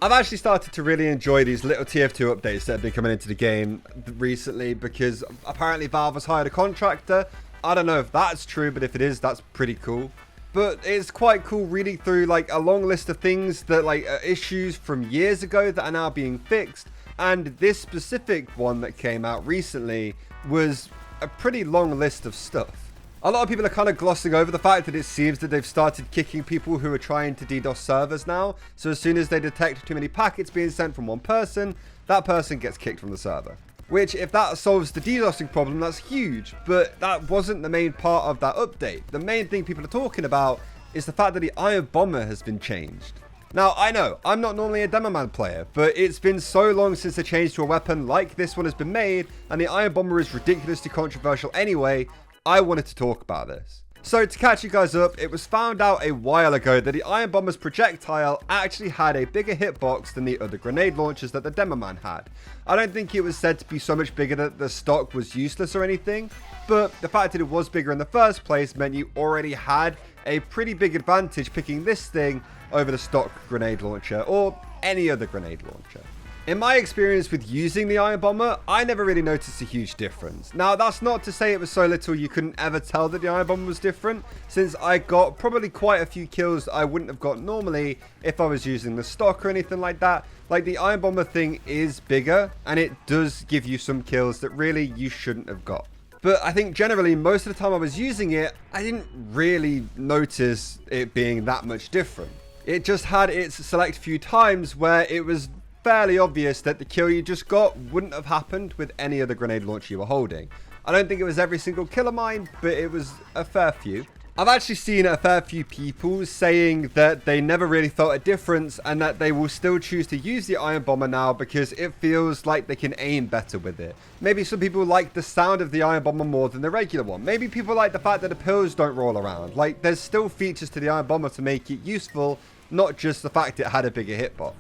I've actually started to really enjoy these little TF2 updates that have been coming into the game recently because apparently Valve has hired a contractor. I don't know if that's true, but if it is, that's pretty cool. But it's quite cool reading through like a long list of things that like are issues from years ago that are now being fixed. And this specific one that came out recently was a pretty long list of stuff. A lot of people are kind of glossing over the fact that it seems that they've started kicking people who are trying to DDoS servers now. So as soon as they detect too many packets being sent from one person, that person gets kicked from the server. Which, if that solves the DDoSing problem, that's huge. But that wasn't the main part of that update. The main thing people are talking about is the fact that the Iron Bomber has been changed. Now, I know, I'm not normally a Demoman player, but it's been so long since a change to a weapon like this one has been made, and the Iron Bomber is ridiculously controversial anyway, I wanted to talk about this. So to catch you guys up, it was found out a while ago that the Iron Bomber's projectile actually had a bigger hitbox than the other grenade launchers that the Demoman had. I don't think it was said to be so much bigger that the stock was useless or anything, but the fact that it was bigger in the first place meant you already had a pretty big advantage picking this thing over the stock grenade launcher or any other grenade launcher. In my experience with using the Iron Bomber, I never really noticed a huge difference. Now, that's not to say it was so little you couldn't ever tell that the Iron Bomber was different, since I got probably quite a few kills I wouldn't have got normally if I was using the stock or anything like that. Like, the Iron Bomber thing is bigger, and it does give you some kills that really you shouldn't have got. But I think generally, most of the time I was using it, I didn't really notice it being that much different. It just had its select few times where it was fairly obvious that the kill you just got wouldn't have happened with any other grenade launcher you were holding. I don't think it was every single kill of mine, but it was a fair few. I've actually seen a fair few people saying that they never really felt a difference and that they will still choose to use the Iron Bomber now because it feels like they can aim better with it. Maybe some people like the sound of the Iron Bomber more than the regular one. Maybe people like the fact that the pills don't roll around. Like, there's still features to the Iron Bomber to make it useful, not just the fact it had a bigger hitbox.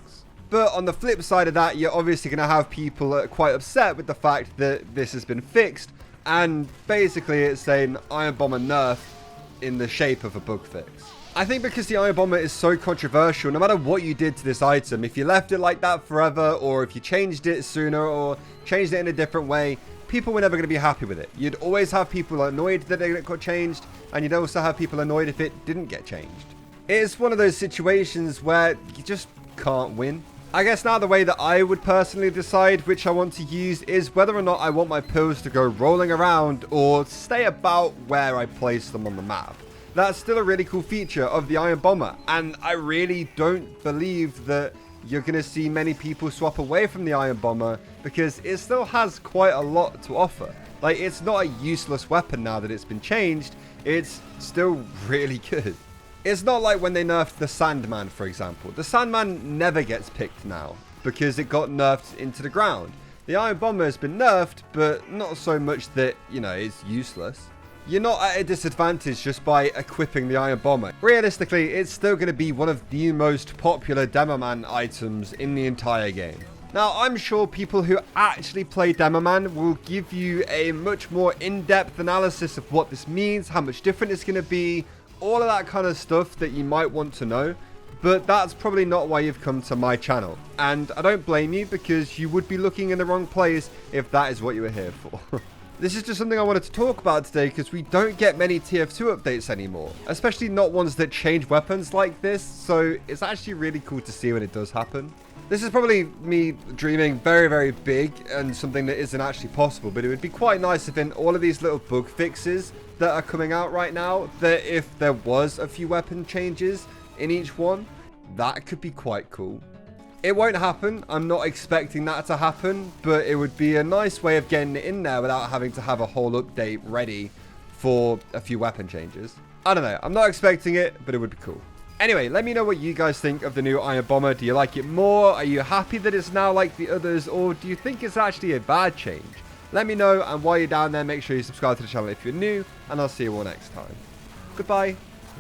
But on the flip side of that, you're obviously going to have people that are quite upset with the fact that this has been fixed. And basically it's saying Iron Bomber nerf in the shape of a bug fix. I think because the Iron Bomber is so controversial, no matter what you did to this item, if you left it like that forever, or if you changed it sooner, or changed it in a different way, people were never going to be happy with it. You'd always have people annoyed that it got changed, and you'd also have people annoyed if it didn't get changed. It's one of those situations where you just can't win. I guess now the way that I would personally decide which I want to use is whether or not I want my pills to go rolling around or stay about where I place them on the map. That's still a really cool feature of the Iron Bomber, and I really don't believe that you're going to see many people swap away from the Iron Bomber because it still has quite a lot to offer. Like, it's not a useless weapon now that it's been changed, it's still really good. It's not like when they nerfed the Sandman, for example. The Sandman never gets picked now because it got nerfed into the ground. The Iron Bomber has been nerfed, but not so much that, you know, it's useless. You're not at a disadvantage just by equipping the Iron Bomber. Realistically, it's still going to be one of the most popular Demoman items in the entire game. Now, I'm sure people who actually play Demoman will give you a much more in-depth analysis of what this means, how much different it's going to be, all of that kind of stuff that you might want to know, but that's probably not why you've come to my channel. And I don't blame you because you would be looking in the wrong place if that is what you were here for. This is just something I wanted to talk about today because we don't get many TF2 updates anymore, especially not ones that change weapons like this, so it's actually really cool to see when it does happen. This is probably me dreaming very, very big and something that isn't actually possible, but it would be quite nice if in all of these little bug fixes that are coming out right now, that if there was a few weapon changes in each one, that could be quite cool. It won't happen. I'm not expecting that to happen, but it would be a nice way of getting it in there without having to have a whole update ready for a few weapon changes. I don't know. I'm not expecting it, but it would be cool. Anyway, let me know what you guys think of the new Iron Bomber. Do you like it more? Are you happy that it's now like the others? Or do you think it's actually a bad change? Let me know, and while you're down there, make sure you subscribe to the channel if you're new, and I'll see you all next time. Goodbye.